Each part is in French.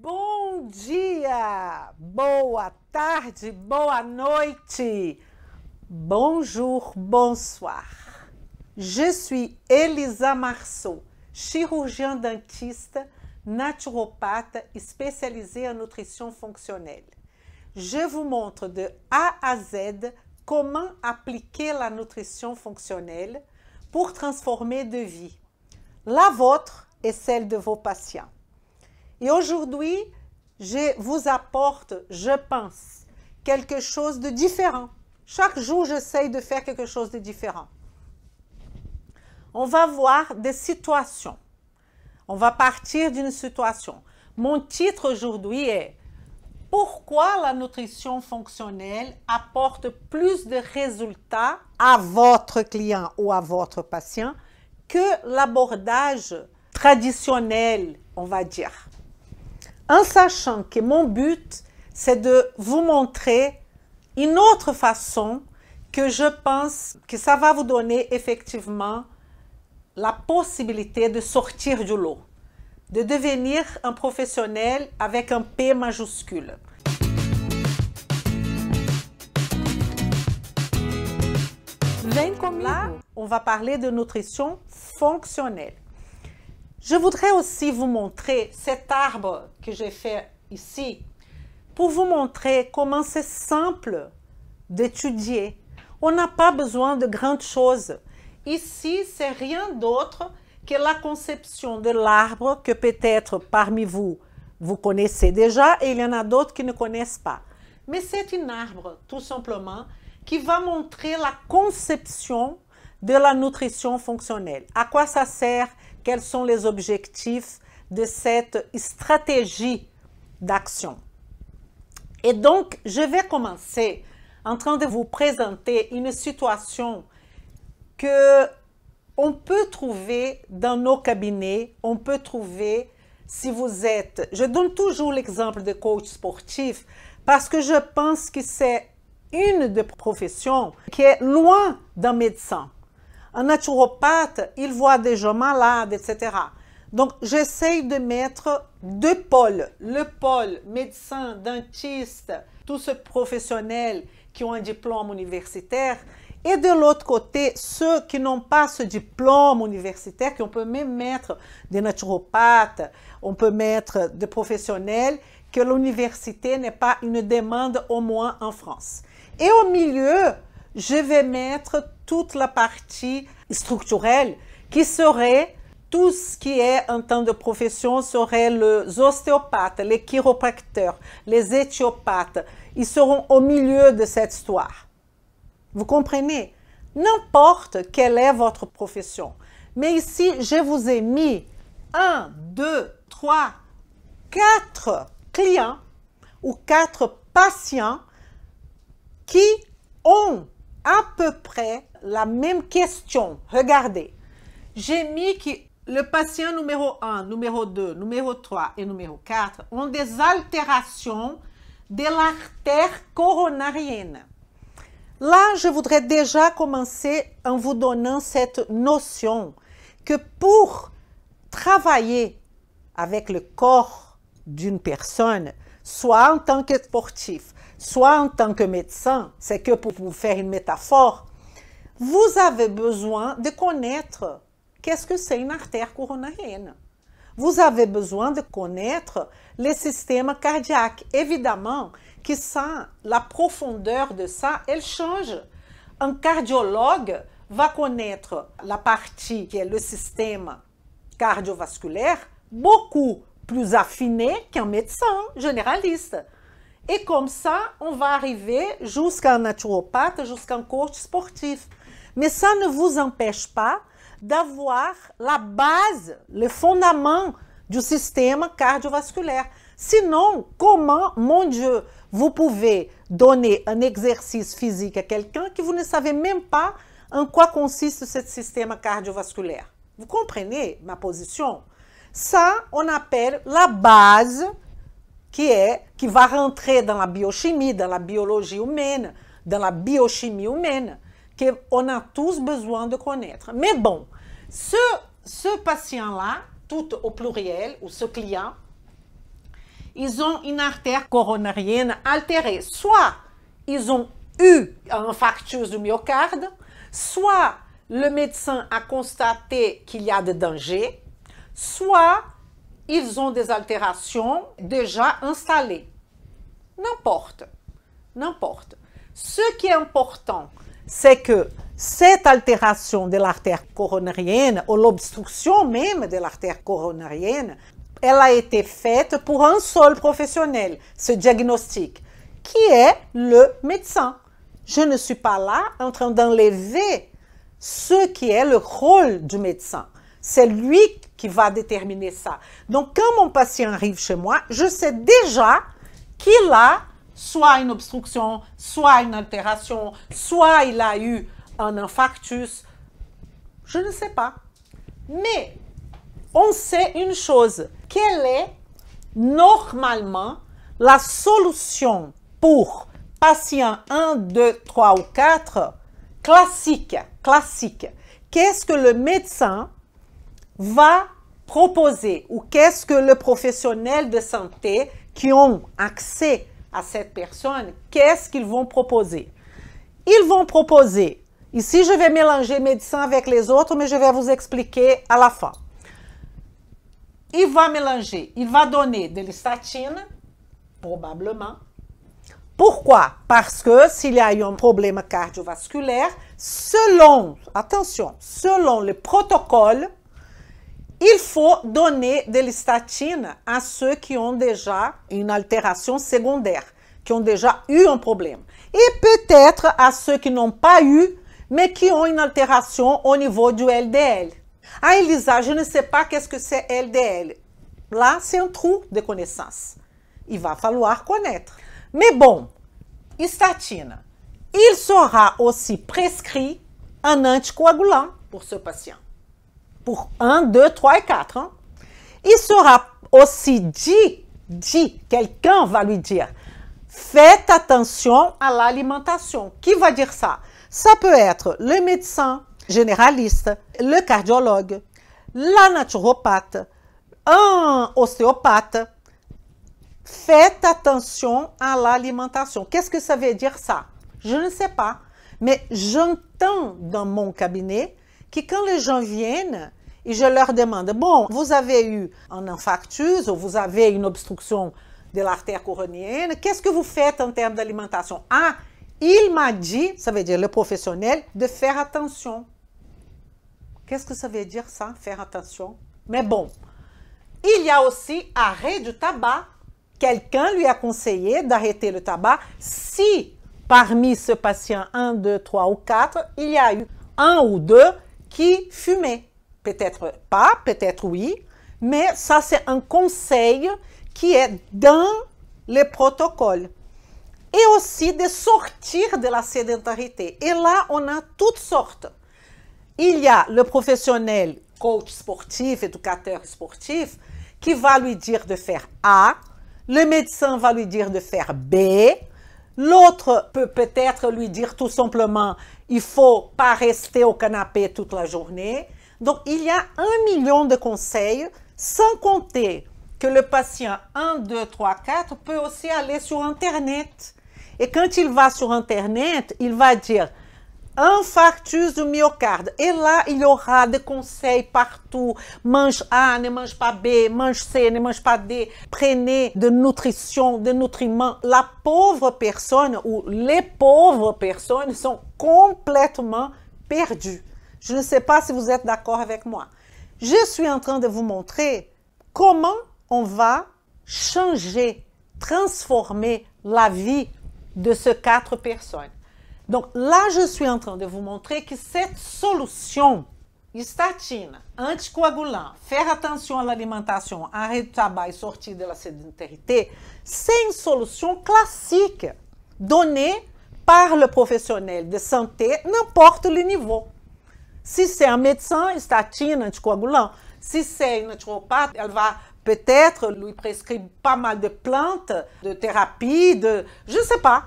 Bom dia, boa tarde, boa noite, bonjour, bonsoir. Je suis Elisa Marceau, chirurgien dentiste, naturopathe spécialisée en nutrition fonctionnelle. Je vous montre de A à Z comment appliquer la nutrition fonctionnelle pour transformer de vie, la vôtre et celle de vos patients. Et aujourd'hui, je vous apporte, je pense, quelque chose de différent. Chaque jour, j'essaye de faire quelque chose de différent. On va voir des situations. On va partir d'une situation. Mon titre aujourd'hui est « Pourquoi la nutrition fonctionnelle apporte plus de résultats à votre client ou à votre patient que l'abordage traditionnel, on va dire ». En sachant que mon but, c'est de vous montrer une autre façon que je pense que ça va vous donner effectivement la possibilité de sortir du lot, de devenir un professionnel avec un P majuscule. Vem comigo. Là, on va parler de nutrition fonctionnelle. Je voudrais aussi vous montrer cet arbre que j'ai fait ici pour vous montrer comment c'est simple d'étudier. On n'a pas besoin de grandes choses. Ici, c'est rien d'autre que la conception de l'arbre que peut-être parmi vous, vous connaissez déjà et il y en a d'autres qui ne connaissent pas. Mais c'est un arbre, tout simplement, qui va montrer la conception de la nutrition fonctionnelle. À quoi ça sert? Quels sont les objectifs de cette stratégie d'action? Et donc, je vais commencer en train de vous présenter une situation que on peut trouver dans nos cabinets, on peut trouver si vous êtes... Je donne toujours l'exemple de coach sportif parce que je pense que c'est une des professions qui est loin d'un médecin. Un naturopathe, il voit des gens malades, etc. Donc, j'essaye de mettre deux pôles. Le pôle médecin, dentiste, tous ces professionnels qui ont un diplôme universitaire. Et de l'autre côté, ceux qui n'ont pas ce diplôme universitaire, qu'on peut même mettre des naturopathes, on peut mettre des professionnels, que l'université n'est pas une demande au moins en France. Et au milieu, je vais mettre toute la partie structurelle qui serait tout ce qui est en temps de profession serait les ostéopathes, les chiropracteurs, les éthiopathes. Ils seront au milieu de cette histoire. Vous comprenez? N'importe quelle est votre profession. Mais ici, je vous ai mis 1, 2, 3, 4 clients ou 4 patients qui ont à peu près la même question. Regardez, j'ai mis que le patient numéro 1, numéro 2, numéro 3 et numéro 4 ont des altérations de l'artère coronarienne. Là, je voudrais déjà commencer en vous donnant cette notion que pour travailler avec le corps d'une personne, soit en tant que sportif, soit en tant que médecin, c'est que pour vous faire une métaphore, vous avez besoin de connaître qu'est-ce que c'est une artère coronarienne. Vous avez besoin de connaître les systèmes cardiaques. Évidemment que ça, la profondeur de ça, elle change. Un cardiologue va connaître la partie qui est le système cardiovasculaire beaucoup plus affinée qu'un médecin généraliste. Et comme ça, on va arriver jusqu'à un naturopathe, jusqu'à un coach sportif. Mais ça ne vous empêche pas d'avoir la base, le fondament du système cardiovasculaire. Sinon, comment, mon Dieu, vous pouvez donner un exercice physique à quelqu'un que vous ne savez même pas en quoi consiste ce système cardiovasculaire? Vous comprenez ma position? Ça, on appelle la base qui va rentrer dans la biochimie, dans la biologie humaine, dans la biochimie humaine, qu'on a tous besoin de connaître. Mais bon, ce patient-là, tout au pluriel, ou ce client, ils ont une artère coronarienne altérée. Soit ils ont eu un infarctus du myocarde, soit le médecin a constaté qu'il y a des dangers, soit ils ont des altérations déjà installées. N'importe, n'importe. Ce qui est important, c'est que cette altération de l'artère coronarienne, ou l'obstruction même de l'artère coronarienne, elle a été faite pour un seul professionnel, ce diagnostic, qui est le médecin. Je ne suis pas là en train d'enlever ce qui est le rôle du médecin. C'est lui qui va déterminer ça. Donc, quand mon patient arrive chez moi, je sais déjà qu'il a soit une obstruction, soit une altération, soit il a eu un infarctus. Je ne sais pas. Mais on sait une chose. Quelle est normalement la solution pour patient 1, 2, 3 ou 4 classique? Qu'est-ce que le médecin va proposer ou qu'est-ce que le professionnel de santé qui ont accès à cette personne, qu'est-ce qu'ils vont proposer? Ils vont proposer, ici je vais mélanger médecin avec les autres, mais je vais vous expliquer à la fin. Il va mélanger, il va donner de l'estatine, probablement. Pourquoi? Parce que s'il y a eu un problème cardiovasculaire, attention, selon le protocole, il faut donner de l'estatine à ceux qui ont déjà une altération secondaire, qui ont déjà eu un problème. Et peut-être à ceux qui n'ont pas eu, mais qui ont une altération au niveau du LDL. Ah, Elisa, je ne sais pas qu'est-ce que c'est LDL. Là, c'est un trou de connaissance. Il va falloir connaître. Mais bon, statine. Il sera aussi prescrit un anticoagulant pour ce patient. Pour 1, 2, 3 et 4. Hein? Il sera aussi dit, quelqu'un va lui dire, faites attention à l'alimentation. Qui va dire ça? Ça peut être le médecin généraliste, le cardiologue, la naturopathe, un ostéopathe. Faites attention à l'alimentation. Qu'est-ce que ça veut dire ça? Je ne sais pas. Mais j'entends dans mon cabinet que quand les gens viennent et je leur demande, bon, vous avez eu un infarctus ou vous avez une obstruction de l'artère coronarienne, qu'est-ce que vous faites en termes d'alimentation? Ah, il m'a dit, ça veut dire le professionnel, de faire attention. Qu'est-ce que ça veut dire ça, faire attention? Mais bon, il y a aussi arrêt du tabac. Quelqu'un lui a conseillé d'arrêter le tabac si parmi ce patient 1, 2, 3 ou 4, il y a eu 1 ou 2 qui fumaient. Peut-être pas, peut-être oui, mais ça c'est un conseil qui est dans les protocoles. Et aussi de sortir de la sédentarité. Et là, on a toutes sortes. Il y a le professionnel, coach sportif, éducateur sportif, qui va lui dire de faire A, le médecin va lui dire de faire B, l'autre peut peut-être lui dire tout simplement, il ne faut pas rester au canapé toute la journée. Donc, il y a 1 million de conseils, sans compter que le patient 1, 2, 3, 4 peut aussi aller sur Internet. Et quand il va sur Internet, il va dire infarctus du myocarde. Et là, il y aura des conseils partout. Mange A, ne mange pas B, mange C, ne mange pas D. Prenez de nutrition, de nutriments. La pauvre personne ou les pauvres personnes sont complètement perdues. Je ne sais pas si vous êtes d'accord avec moi. Je suis en train de vous montrer comment on va changer, transformer la vie de ces 4 personnes. Donc là, je suis en train de vous montrer que cette solution, statine, anticoagulant, faire attention à l'alimentation, arrêter du tabac et sortir de la sédentarité, c'est une solution classique donnée par le professionnel de santé, n'importe le niveau. Si c'est un médecin, statine, anticoagulant. Si c'est une naturopathe, elle va peut-être lui prescrire pas mal de plantes, de thérapie, je ne sais pas.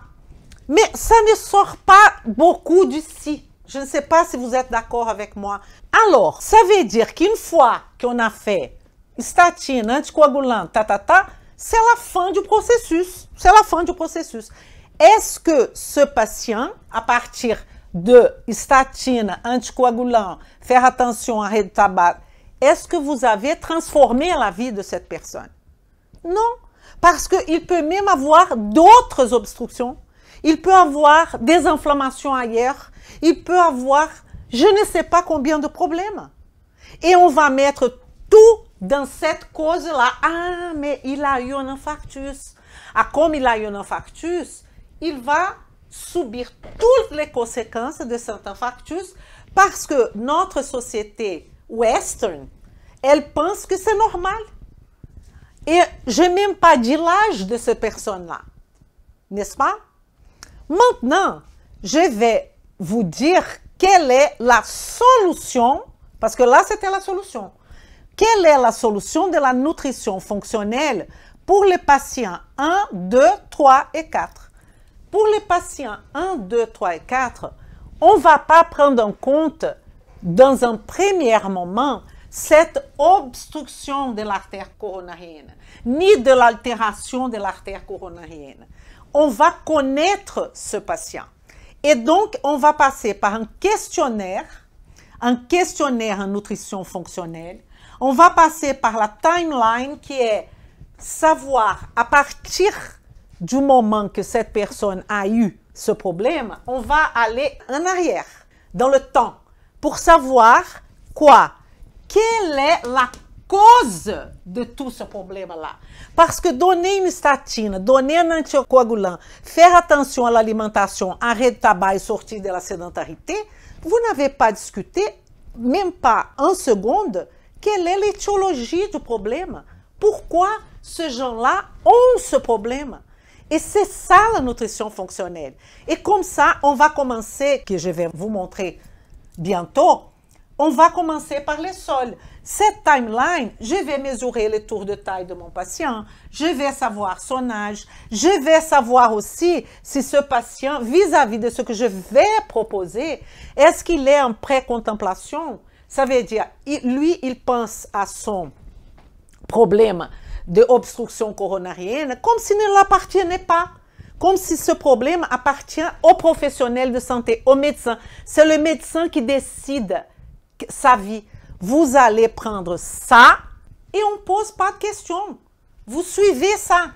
Mais ça ne sort pas beaucoup d'ici. Je ne sais pas si vous êtes d'accord avec moi. Alors, ça veut dire qu'une fois qu'on a fait statine, anticoagulant, c'est la fin du processus. C'est la fin du processus. Est-ce que ce patient, à partir de statine, anticoagulant, faire attention à arrêt de tabac, est-ce que vous avez transformé la vie de cette personne? Non, parce qu'il peut même avoir d'autres obstructions. Il peut avoir des inflammations ailleurs. Il peut avoir je ne sais pas combien de problèmes. Et on va mettre tout dans cette cause-là. Ah, mais il a eu un infarctus. Ah, comme il a eu un infarctus, il va subir toutes les conséquences de cet infarctus parce que notre société western, elle pense que c'est normal. Et je n'ai même pas dit l'âge de cette personne-là. N'est-ce pas? Maintenant, je vais vous dire quelle est la solution, parce que là, c'était la solution. Quelle est la solution de la nutrition fonctionnelle pour les patients 1, 2, 3 et 4? Pour les patients 1, 2, 3 et 4, on ne va pas prendre en compte, dans un premier moment, cette obstruction de l'artère coronarienne, ni de l'altération de l'artère coronarienne. On va connaître ce patient. Et donc, on va passer par un questionnaire en nutrition fonctionnelle. On va passer par la timeline qui est savoir à partir du moment que cette personne a eu ce problème, on va aller en arrière, dans le temps, pour savoir quoi? Quelle est la cause de tout ce problème-là? Parce que donner une statine, donner un anticoagulant, faire attention à l'alimentation, arrêt de tabac et sortir de la sédentarité, vous n'avez pas discuté, même pas une seconde, quelle est l'étiologie du problème? Pourquoi ces gens-là ont ce problème? Et c'est ça la nutrition fonctionnelle. Et comme ça, on va commencer, que je vais vous montrer bientôt, on va commencer par les sols. Cette timeline, je vais mesurer le tour de taille de mon patient, je vais savoir son âge, je vais savoir aussi si ce patient, vis-à-vis de ce que je vais proposer, est-ce qu'il est en pré-contemplation? Ça veut dire, lui, il pense à son problème d'obstruction coronarienne comme s'il ne l'appartenait pas. Comme si ce problème appartient aux professionnels de santé, aux médecins. C'est le médecin qui décide sa vie. Vous allez prendre ça et on ne pose pas de questions. Vous suivez ça.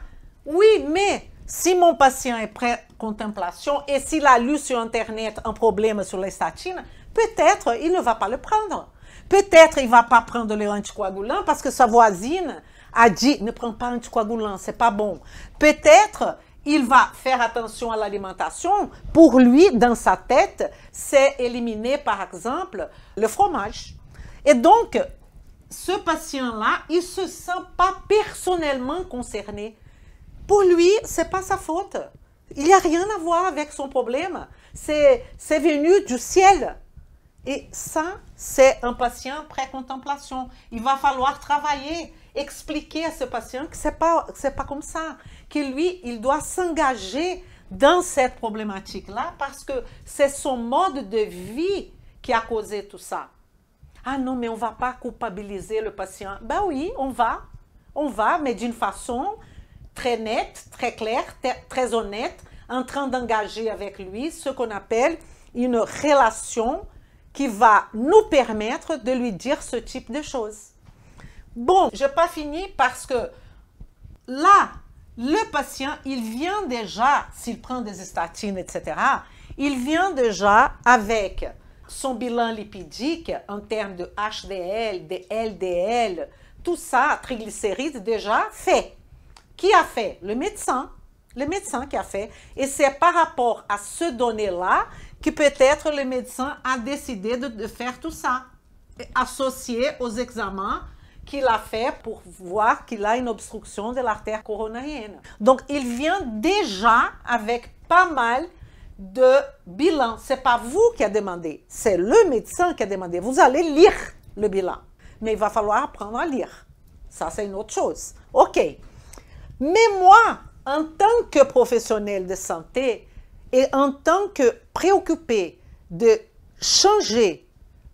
Oui, mais si mon patient est pré-contemplation et s'il a lu sur Internet un problème sur les statines, peut-être il ne va pas le prendre. Peut-être il ne va pas prendre les anticoagulants parce que sa voisine a dit ne prends pas anticoagulant, c'est pas bon. Peut-être il va faire attention à l'alimentation. Pour lui, dans sa tête, c'est éliminer par exemple le fromage. Et donc, ce patient-là, il ne se sent pas personnellement concerné. Pour lui, ce n'est pas sa faute. Il n'y a rien à voir avec son problème. C'est venu du ciel. Et ça, c'est un patient pré-contemplation. Il va falloir travailler, expliquer à ce patient que ce n'est pas comme ça. Que lui, il doit s'engager dans cette problématique-là parce que c'est son mode de vie qui a causé tout ça. Ah non, mais on ne va pas culpabiliser le patient. Ben oui, on va, mais d'une façon très nette, très claire, très honnête, en train d'engager avec lui ce qu'on appelle une relation qui va nous permettre de lui dire ce type de choses. Bon, je n'ai pas fini parce que là, le patient, il vient déjà, s'il prend des statines, etc., il vient déjà avec son bilan lipidique en termes de HDL, de LDL, tout ça, triglycérides déjà fait. Qui a fait? Le médecin. Le médecin qui a fait. Et c'est par rapport à ce données-là que peut-être le médecin a décidé de faire tout ça, associé aux examens qu'il a fait pour voir qu'il a une obstruction de l'artère coronarienne. Donc, il vient déjà avec pas mal de bilan. Ce n'est pas vous qui avez demandé, c'est le médecin qui a demandé. Vous allez lire le bilan, mais il va falloir apprendre à lire. Ça, c'est une autre chose. OK. Mais moi, en tant que professionnel de santé et en tant que préoccupé de changer,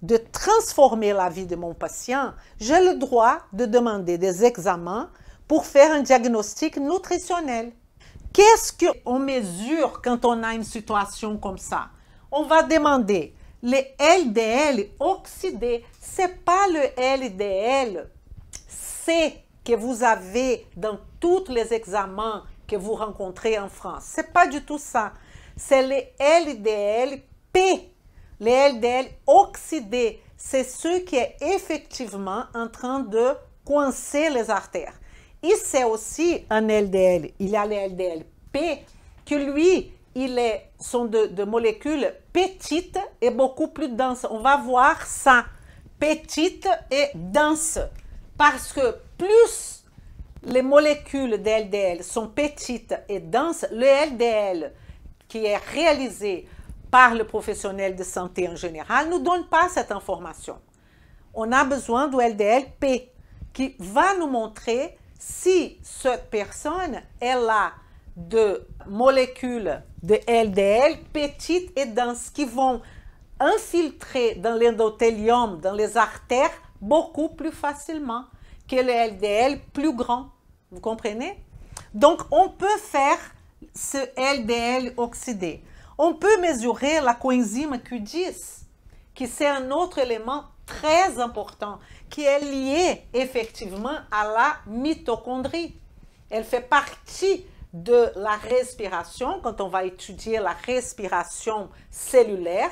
de transformer la vie de mon patient, j'ai le droit de demander des examens pour faire un diagnostic nutritionnel. Qu'est-ce qu'on mesure quand on a une situation comme ça? On va demander les LDL oxydés. Ce n'est pas le LDL C que vous avez dans tous les examens que vous rencontrez en France. Ce n'est pas du tout ça. C'est les LDL P. Les LDL oxydés, c'est ceux qui est effectivement en train de coincer les artères. Et c'est aussi un LDL. Il y a les LDL P, que lui, sont de molécules petites et beaucoup plus denses. On va voir ça, petites et denses. Parce que plus les molécules de LDL sont petites et denses, le LDL qui est réalisé par le professionnel de santé en général ne nous donne pas cette information. On a besoin du LDL-P qui va nous montrer si cette personne a de molécules de LDL petites et denses qui vont infiltrer dans l'endothélium, dans les artères, beaucoup plus facilement que le LDL plus grand. Vous comprenez? Donc, on peut faire ce LDL oxydé. On peut mesurer la coenzyme Q10, qui c'est un autre élément très important, qui est lié effectivement à la mitochondrie. Elle fait partie de la respiration. Quand on va étudier la respiration cellulaire,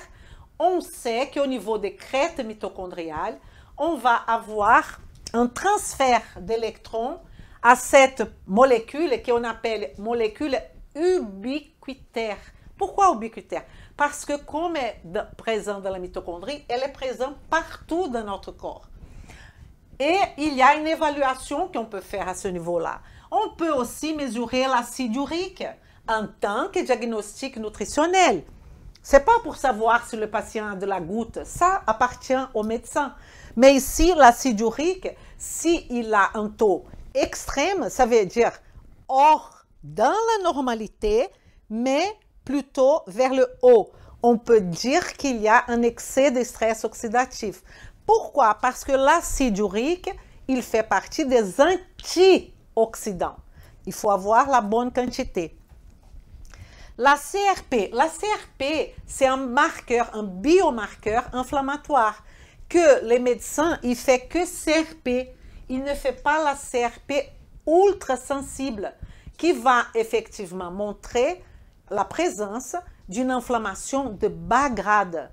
on sait qu'au niveau des crêtes mitochondriales, on va avoir un transfert d'électrons à cette molécule qu'on appelle molécule ubiquitaire. Pourquoi ubiquitaire? Parce que comme elle est présente dans la mitochondrie, elle est présente partout dans notre corps. Et il y a une évaluation qu'on peut faire à ce niveau-là. On peut aussi mesurer l'acide urique en tant que diagnostic nutritionnel. Ce n'est pas pour savoir si le patient a de la goutte, ça appartient au médecin. Mais ici, l'acide urique, s'il a un taux extrême, ça veut dire hors dans la normalité, mais plutôt vers le haut. On peut dire qu'il y a un excès de stress oxydatif. Pourquoi? Parce que l'acide urique, il fait partie des antioxydants. Il faut avoir la bonne quantité. La CRP, c'est un marqueur, un biomarqueur inflammatoire que les médecins, ils font que CRP. Il ne fait pas la CRP ultra sensible qui va effectivement montrer la présence d'une inflammation de bas grade,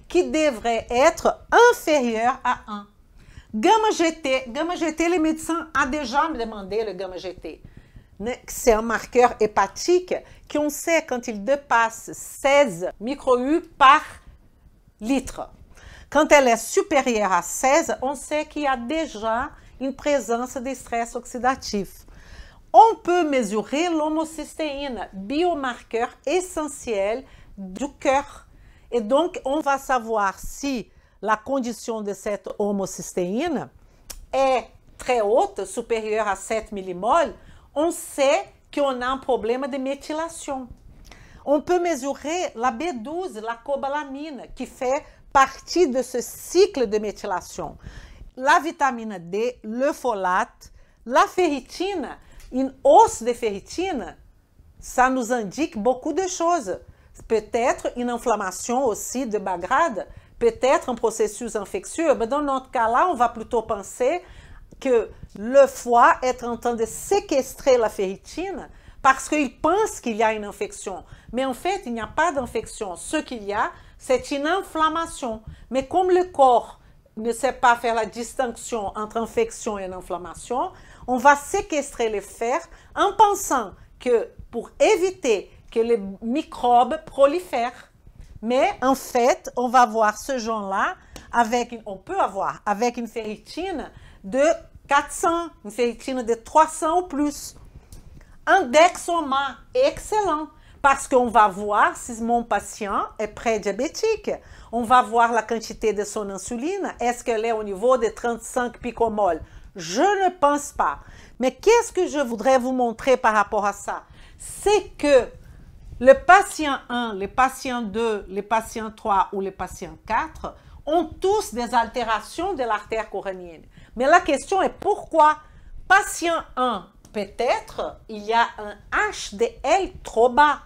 qui devrait être inférieure à 1. Gamma-GT, les médecins ont déjà demandé le gamma-GT. C'est un marqueur hépatique qu'on sait quand il dépasse 16 micro-U par litre. Quand elle est supérieure à 16, on sait qu'il y a déjà une présence de stress oxydatif. On peut mesurer l'homocystéine, biomarqueur essentiel du cœur. Et donc, on va savoir si la condition de cette homocystéine est très haute, supérieure à 7 millimoles. On sait qu'on a un problème de méthylation. On peut mesurer la B12, la cobalamine, qui fait partie de ce cycle de méthylation. La vitamine D, le folate, la ferritine. Une hausse de ferritine, ça nous indique beaucoup de choses. Peut-être une inflammation aussi de bas grade, peut-être un processus infectieux, mais dans notre cas-là, on va plutôt penser que le foie est en train de séquestrer la ferritine parce qu'il pense qu'il y a une infection. Mais en fait, il n'y a pas d'infection. Ce qu'il y a, c'est une inflammation. Mais comme le corps ne sait pas faire la distinction entre infection et inflammation, on va séquestrer le fer en pensant que pour éviter que les microbes prolifèrent. Mais en fait, on va avoir ce genre-là, on peut avoir avec une ferritine de 400, une ferritine de 300 ou plus. Un dexoma, excellent, parce qu'on va voir si mon patient est prédiabétique. On va voir la quantité de son insuline. Est-ce qu'elle est au niveau de 35 picomoles? Je ne pense pas. Mais qu'est-ce que je voudrais vous montrer par rapport à ça? C'est que le patient 1, le patient 2, le patient 3 ou le patient 4, ont tous des altérations de l'artère coronienne. Mais la question est pourquoi patient 1, peut-être il y a un HDL trop bas.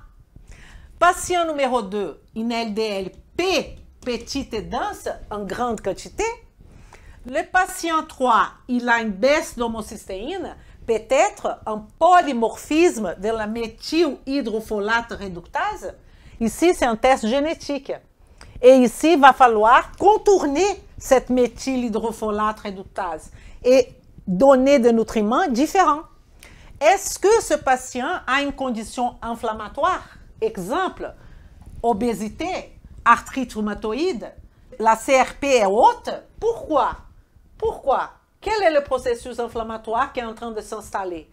Patient numéro 2, une LDL P petite et dense en grande quantité. Le patient 3, il a une baisse d'homocystéine, peut-être un polymorphisme de la méthylhydrofolate réductase. Ici, c'est un test génétique. Et ici, il va falloir contourner cette méthylhydrofolate réductase et donner des nutriments différents. Est-ce que ce patient a une condition inflammatoire? Exemple, obésité, arthrite rhumatoïde, la CRP est haute. Pourquoi? Pourquoi? Quel est le processus inflammatoire qui est en train de s'installer?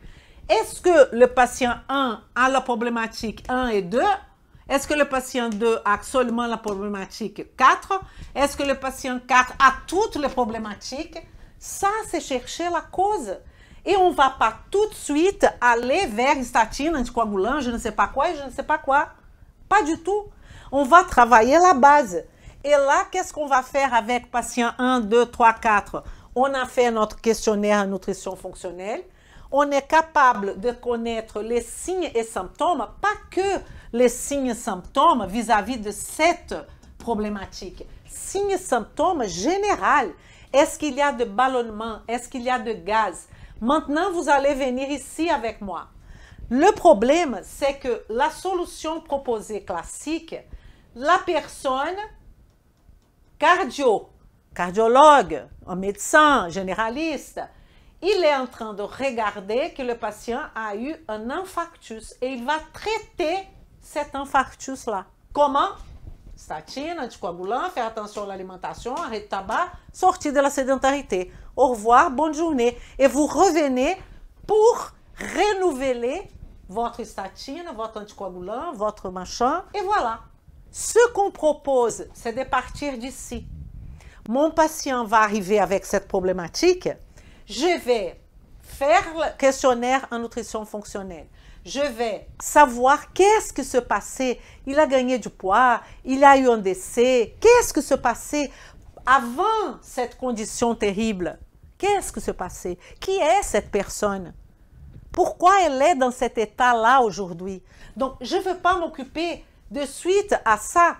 Est-ce que le patient 1 a la problématique 1 et 2? Est-ce que le patient 2 a seulement la problématique 4? Est-ce que le patient 4 a toutes les problématiques? Ça, c'est chercher la cause. Et on ne va pas tout de suite aller vers statine, anticoagulant, je ne sais pas quoi et je ne sais pas quoi. Pas du tout. On va travailler la base. Et là, qu'est-ce qu'on va faire avec patient 1, 2, 3, 4? On a fait notre questionnaire en nutrition fonctionnelle. On est capable de connaître les signes et symptômes, pas que les signes et symptômes vis-à-vis de cette problématique. Signes et symptômes généraux. Est-ce qu'il y a de ballonnement? Est-ce qu'il y a de gaz? Maintenant, vous allez venir ici avec moi. Le problème, c'est que la solution proposée classique, la personne cardiologue, un médecin généraliste, il est en train de regarder que le patient a eu un infarctus et il va traiter cet infarctus-là. Comment? Statine, anticoagulant, faire attention à l'alimentation, arrêt de tabac, sortir de la sédentarité. Au revoir, bonne journée. Et vous revenez pour renouveler votre statine, votre anticoagulant, votre machin, et voilà. Ce qu'on propose, c'est de partir d'ici. Mon patient va arriver avec cette problématique. Je vais faire le questionnaire en nutrition fonctionnelle. Je vais savoir qu'est-ce qui se passait. Il a gagné du poids, il a eu un décès. Qu'est-ce qui se passait avant cette condition terrible? Qu'est-ce qui se passait? Qui est cette personne? Pourquoi elle est dans cet état-là aujourd'hui? Donc, je ne veux pas m'occuper de suite à ça.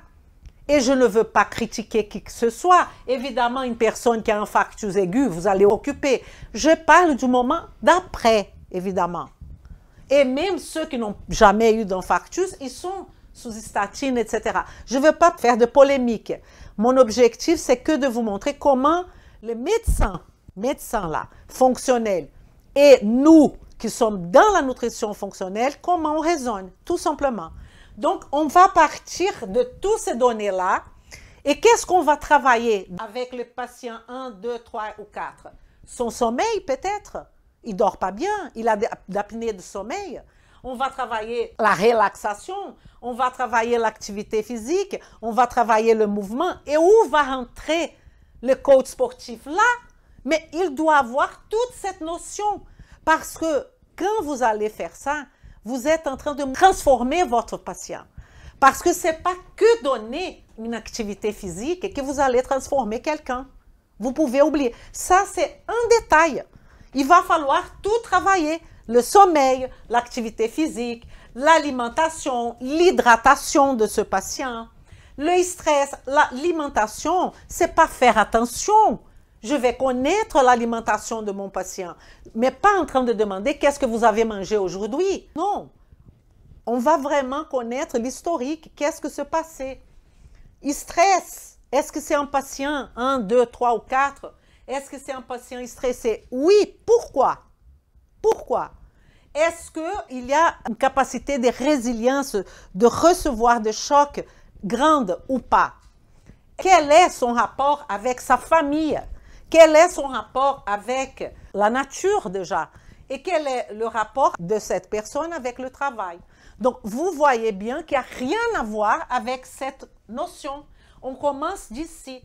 Et je ne veux pas critiquer qui que ce soit. Évidemment, une personne qui a un infarctus aigu, vous allez occuper. Je parle du moment d'après, évidemment. Et même ceux qui n'ont jamais eu d'infarctus, ils sont sous statine, etc. Je ne veux pas faire de polémique. Mon objectif, c'est que de vous montrer comment les médecins là, fonctionnels, et nous qui sommes dans la nutrition fonctionnelle, comment on raisonne, tout simplement. Donc, on va partir de toutes ces données-là. Et qu'est-ce qu'on va travailler avec le patient 1, 2, 3 ou 4? Son sommeil, peut-être. Il ne dort pas bien, il a d'apnée de sommeil. On va travailler la relaxation, on va travailler l'activité physique, on va travailler le mouvement. Et où va rentrer le coach sportif? Là, mais il doit avoir toute cette notion. Parce que quand vous allez faire ça, vous êtes en train de transformer votre patient. Parce que ce n'est pas que donner une activité physique que vous allez transformer quelqu'un. Vous pouvez oublier. Ça, c'est un détail. Il va falloir tout travailler. Le sommeil, l'activité physique, l'alimentation, l'hydratation de ce patient, le stress, l'alimentation, ce n'est pas faire attention. Je vais connaître l'alimentation de mon patient, mais pas en train de demander qu'est-ce que vous avez mangé aujourd'hui. Non, on va vraiment connaître l'historique, qu'est-ce que se passait. Stress, est-ce que c'est un patient 1, 2, 3 ou 4? Est-ce que c'est un patient stressé? Oui, pourquoi? Pourquoi? Est-ce qu'il y a une capacité de résilience, de recevoir des chocs grandes ou pas? Quel est son rapport avec sa famille? Quel est son rapport avec la nature déjà? Et quel est le rapport de cette personne avec le travail? Donc, vous voyez bien qu'il n'y a rien à voir avec cette notion. On commence d'ici.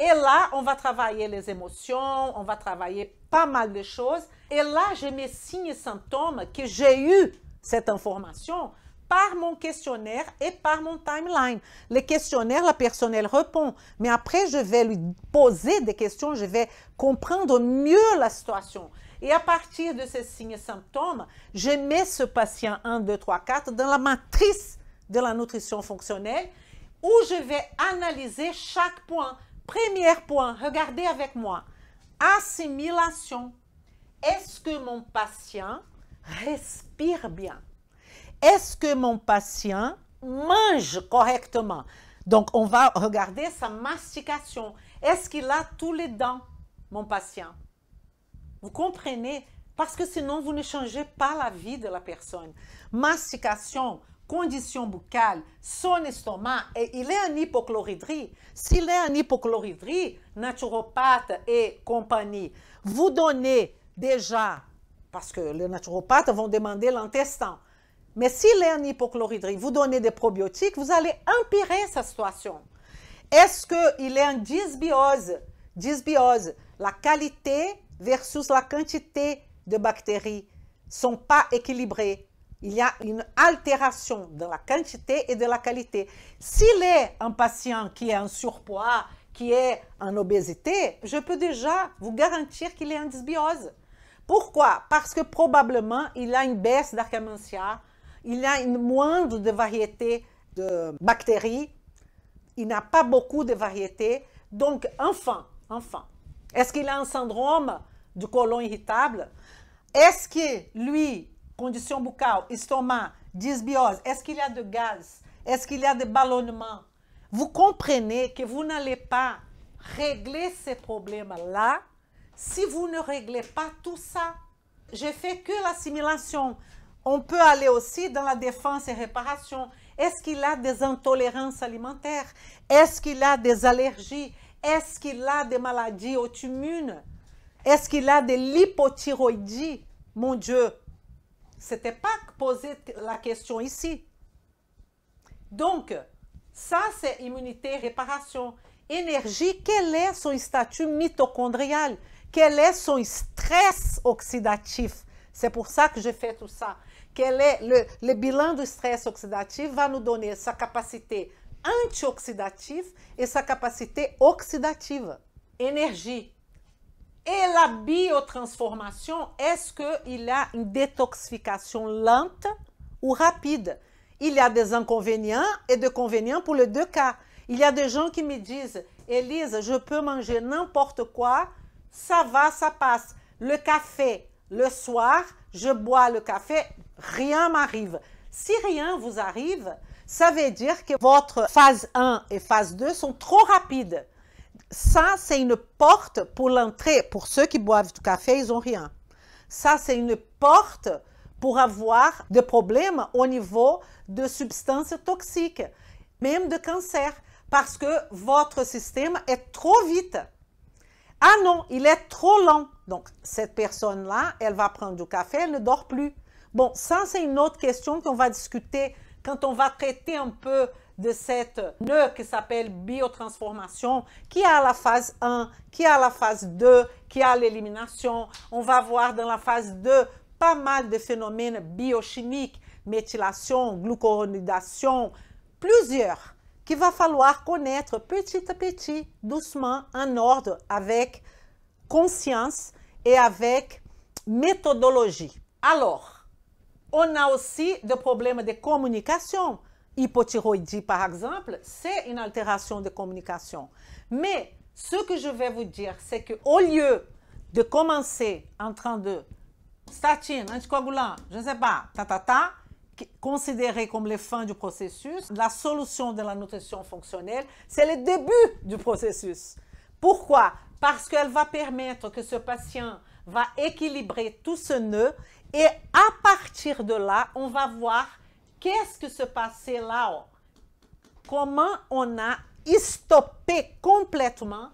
Et là, on va travailler les émotions, on va travailler pas mal de choses. Et là, j'ai mes signes et symptômes que j'ai eu cette information par mon questionnaire et par mon timeline. Le questionnaire, la personne, elle répond. Mais après, je vais lui poser des questions, je vais comprendre mieux la situation. Et à partir de ces signes et symptômes, je mets ce patient 1, 2, 3, 4 dans la matrice de la nutrition fonctionnelle où je vais analyser chaque point. Premier point, regardez avec moi. Assimilation. Est-ce que mon patient respire bien? Est-ce que mon patient mange correctement? Donc, on va regarder sa mastication. Est-ce qu'il a tous les dents, mon patient? Vous comprenez? Parce que sinon, vous ne changez pas la vie de la personne. Mastication, condition buccale, son estomac, et il est en hypochloridrie. S'il est en hypochloridrie, naturopathe et compagnie, vous donnez déjà, parce que les naturopathes vont demander l'intestin, mais s'il est en hypochloridrie, vous donnez des probiotiques, vous allez empirer sa situation. Est-ce qu'il est en dysbiose? Dysbiose, la qualité versus la quantité de bactéries ne sont pas équilibrées. Il y a une altération de la quantité et de la qualité. S'il est un patient qui est en surpoids, qui est en obésité, je peux déjà vous garantir qu'il est en dysbiose. Pourquoi? Parce que probablement, il a une baisse d'Akkermansia, il a une moindre de variété de bactéries, il n'a pas beaucoup de variétés. Donc, enfin, est-ce qu'il a un syndrome du côlon irritable? Est-ce que lui, condition buccale, estomac, dysbiose, est-ce qu'il y a de gaz? Est-ce qu'il y a de ballonnement? Vous comprenez que vous n'allez pas régler ces problèmes-là si vous ne réglez pas tout ça. Je fais que l'assimilation. On peut aller aussi dans la défense et réparation. Est-ce qu'il a des intolérances alimentaires? Est-ce qu'il a des allergies? Est-ce qu'il a des maladies auto-immunes? Est-ce qu'il a de l'hypothyroïdie? Mon Dieu, ce n'était pas poser la question ici. Donc, ça c'est immunité, réparation. Énergie, quel est son statut mitochondrial? Quel est son stress oxydatif? C'est pour ça que je fais tout ça. Quel est le bilan du stress oxydatif va nous donner sa capacité antioxydative et sa capacité oxydative. Énergie. Et la biotransformation, est-ce qu'il y a une détoxification lente ou rapide? Il y a des inconvénients et des convénients pour les deux cas. Il y a des gens qui me disent, Élise, je peux manger n'importe quoi, ça va, ça passe. Le café, le soir, je bois le café, rien m'arrive. Si rien vous arrive, ça veut dire que votre phase 1 et phase 2 sont trop rapides. Ça, c'est une porte pour l'entrée. Pour ceux qui boivent du café, ils n'ont rien. Ça, c'est une porte pour avoir des problèmes au niveau de substances toxiques, même de cancer, parce que votre système est trop vite. Ah non, il est trop lent. Donc, cette personne-là, elle va prendre du café, elle ne dort plus. Bon, ça, c'est une autre question qu'on va discuter quand on va traiter un peu de cette nœud qui s'appelle biotransformation, qui a la phase 1, qui a la phase 2, qui a l'élimination. On va voir dans la phase 2 pas mal de phénomènes biochimiques, méthylation, glucuronidation, plusieurs, qu'il va falloir connaître petit à petit, doucement, en ordre, avec conscience et avec méthodologie. Alors, on a aussi des problèmes de communication. Hypothyroïdie, par exemple, c'est une altération de communication. Mais ce que je vais vous dire, c'est qu'au lieu de commencer en train de statine, anticoagulant, je ne sais pas, considéré comme les fins du processus, la solution de la nutrition fonctionnelle, c'est le début du processus. Pourquoi? Parce qu'elle va permettre que ce patient va équilibrer tout ce nœud et à partir de là, on va voir qu'est-ce qui se passait là. Comment on a stoppé complètement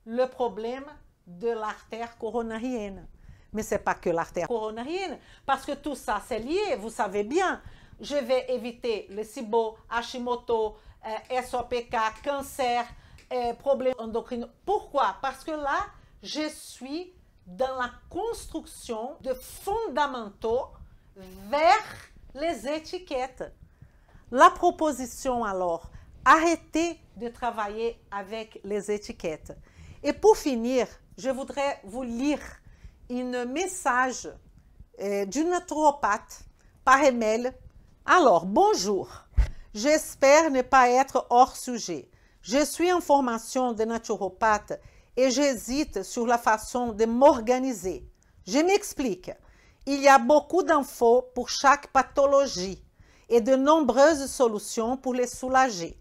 le problème de l'artère coronarienne. Mais ce n'est pas que l'artère coronarienne, parce que tout ça, c'est lié, vous savez bien. Je vais éviter le SIBO, Hashimoto, SOPK, cancer, problèmes endocriniens. Pourquoi? Parce que là, je suis dans la construction de fondamentaux vers les étiquettes. La proposition alors, arrêtez de travailler avec les étiquettes. Et pour finir, je voudrais vous lire un message d'une naturopathe par email. Alors, bonjour, j'espère ne pas être hors sujet. Je suis en formation de naturopathe et j'hésite sur la façon de m'organiser. Je m'explique. Il y a beaucoup d'infos pour chaque pathologie et de nombreuses solutions pour les soulager.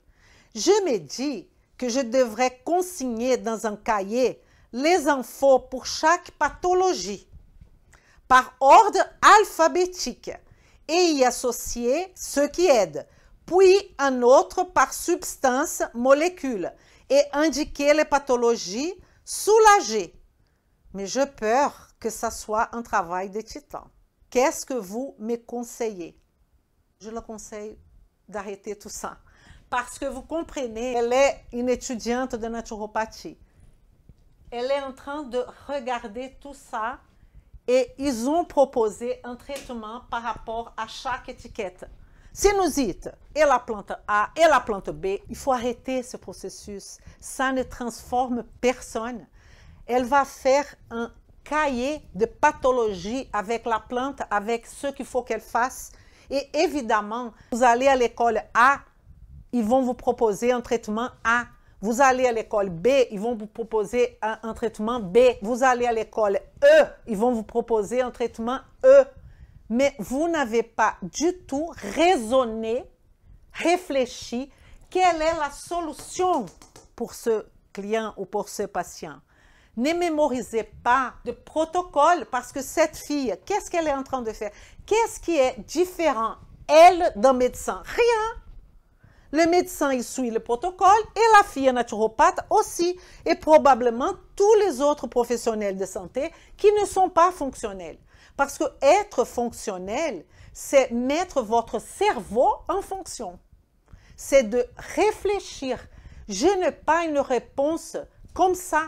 Je me dis que je devrais consigner dans un cahier les infos pour chaque pathologie par ordre alphabétique et y associer ce qui aide, puis un autre par substance, molécule et indiquer les pathologies soulagées. Mais j'ai peur que ça soit un travail de titan. Qu'est-ce que vous me conseillez? Je le conseille d'arrêter tout ça. Parce que vous comprenez, elle est une étudiante de naturopathie. Elle est en train de regarder tout ça et ils ont proposé un traitement par rapport à chaque étiquette. Sinusite et la plante A et la plante B, il faut arrêter ce processus. Ça ne transforme personne. Elle va faire un cahier de pathologie avec la plante, avec ce qu'il faut qu'elle fasse. Et évidemment, vous allez à l'école A, ils vont vous proposer un traitement A. Vous allez à l'école B, ils vont vous proposer un traitement B. Vous allez à l'école E, ils vont vous proposer un traitement E. Mais vous n'avez pas du tout raisonné, réfléchi, quelle est la solution pour ce client ou pour ce patient. Ne mémorisez pas de protocole parce que cette fille, qu'est-ce qu'elle est en train de faire? Qu'est-ce qui est différent, elle, d'un médecin? Rien. Le médecin, il suit le protocole et la fille naturopathe aussi. Et probablement tous les autres professionnels de santé qui ne sont pas fonctionnels. Parce que être fonctionnel, c'est mettre votre cerveau en fonction. C'est de réfléchir. Je n'ai pas une réponse comme ça.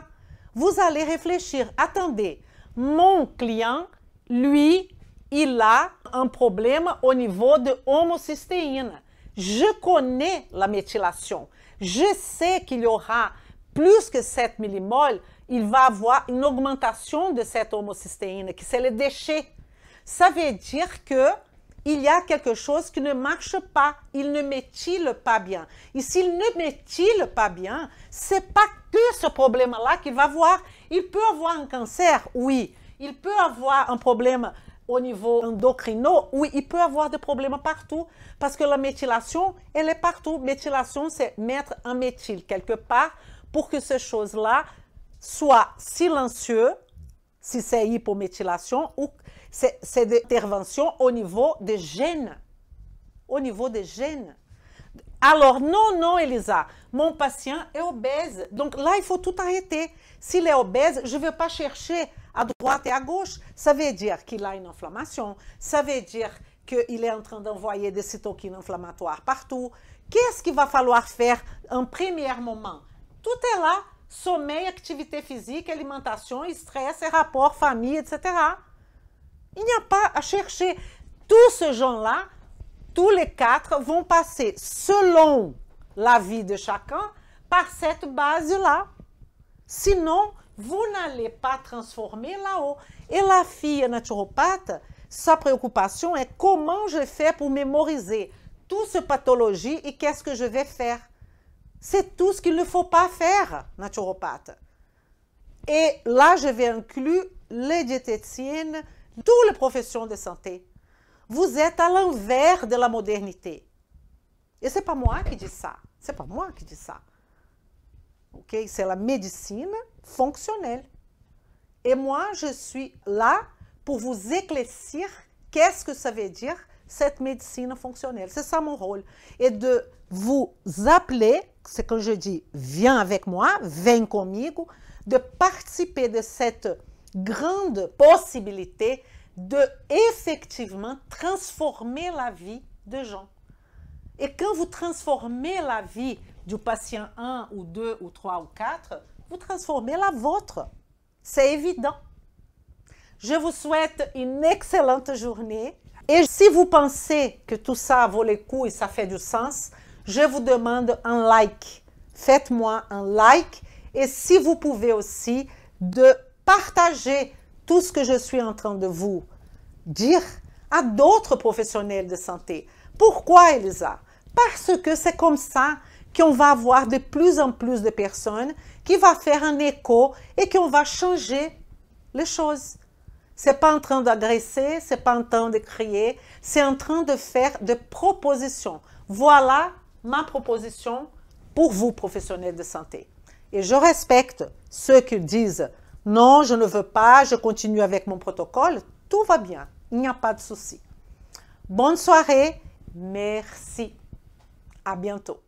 Vous allez réfléchir. Attendez, mon client, lui, il a un problème au niveau de homocystéine. Je connais la méthylation. Je sais qu'il y aura plus que 7 millimoles, il va avoir une augmentation de cette homocystéine, qui c'est le déchet. Ça veut dire qu'il y a quelque chose qui ne marche pas. Il ne méthyle pas bien. Et s'il ne méthyle pas bien, ce n'est pas que ce problème-là qu'il va avoir. Il peut avoir un cancer, oui. Il peut avoir un problème au niveau endocrino, oui, il peut avoir des problèmes partout parce que la méthylation, elle est partout. Méthylation, c'est mettre un méthyle quelque part pour que ces choses-là soient silencieuses, si c'est hypométhylation, ou c'est des interventions au niveau des gènes. Au niveau des gènes. Alors, non, Elisa, mon patient est obèse. Donc là, il faut tout arrêter. S'il est obèse, je ne vais pas chercher à droite et à gauche. Ça veut dire qu'il a une inflammation. Ça veut dire qu'il est en train d'envoyer des cytokines inflammatoires partout. Qu'est-ce qu'il va falloir faire en premier moment? Tout est là. Sommeil, activité physique, alimentation, stress, rapport, famille, etc. Il n'y a pas à chercher. Tous ces gens-là, tous les 4 vont passer selon la vie de chacun par cette base-là. Sinon, vous n'allez pas transformer là-haut. Et la fille naturopathe, sa préoccupation est comment je fais pour mémoriser toutes ces pathologies et qu'est-ce que je vais faire. C'est tout ce qu'il ne faut pas faire, naturopathe. Et là, je vais inclure les diététiciennes, toutes les professions de santé. Vous êtes à l'envers de la modernité. Et ce n'est pas moi qui dis ça. Ce n'est pas moi qui dis ça. Okay? C'est la médecine fonctionnelle. Et moi, je suis là pour vous éclaircir qu'est-ce que ça veut dire cette médecine fonctionnelle. C'est ça mon rôle. Et de vous appeler, c'est que je dis, viens avec moi, vem comigo, de participer de cette grande possibilité de effectivement transformer la vie de gens. Et quand vous transformez la vie du patient 1 ou 2 ou 3 ou 4, vous transformez la vôtre. C'est évident. Je vous souhaite une excellente journée Et si vous pensez que tout ça vaut le coup et ça fait du sens, je vous demande un like. Faites-moi un like et si vous pouvez aussi de partager tout ce que je suis en train de vous dire à d'autres professionnels de santé. Pourquoi, Elisa? Parce que c'est comme ça qu'on va avoir de plus en plus de personnes qui vont faire un écho et qu'on va changer les choses. C'est pas en train d'agresser, c'est pas en train de crier, c'est en train de faire des propositions. Voilà ma proposition pour vous, professionnels de santé. Et je respecte ceux qui disent « Non, je ne veux pas, je continue avec mon protocole ». Tout va bien, il n'y a pas de souci. Bonne soirée, merci. À bientôt.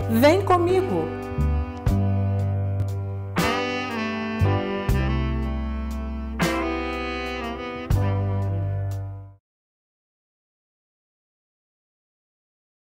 Vem comigo!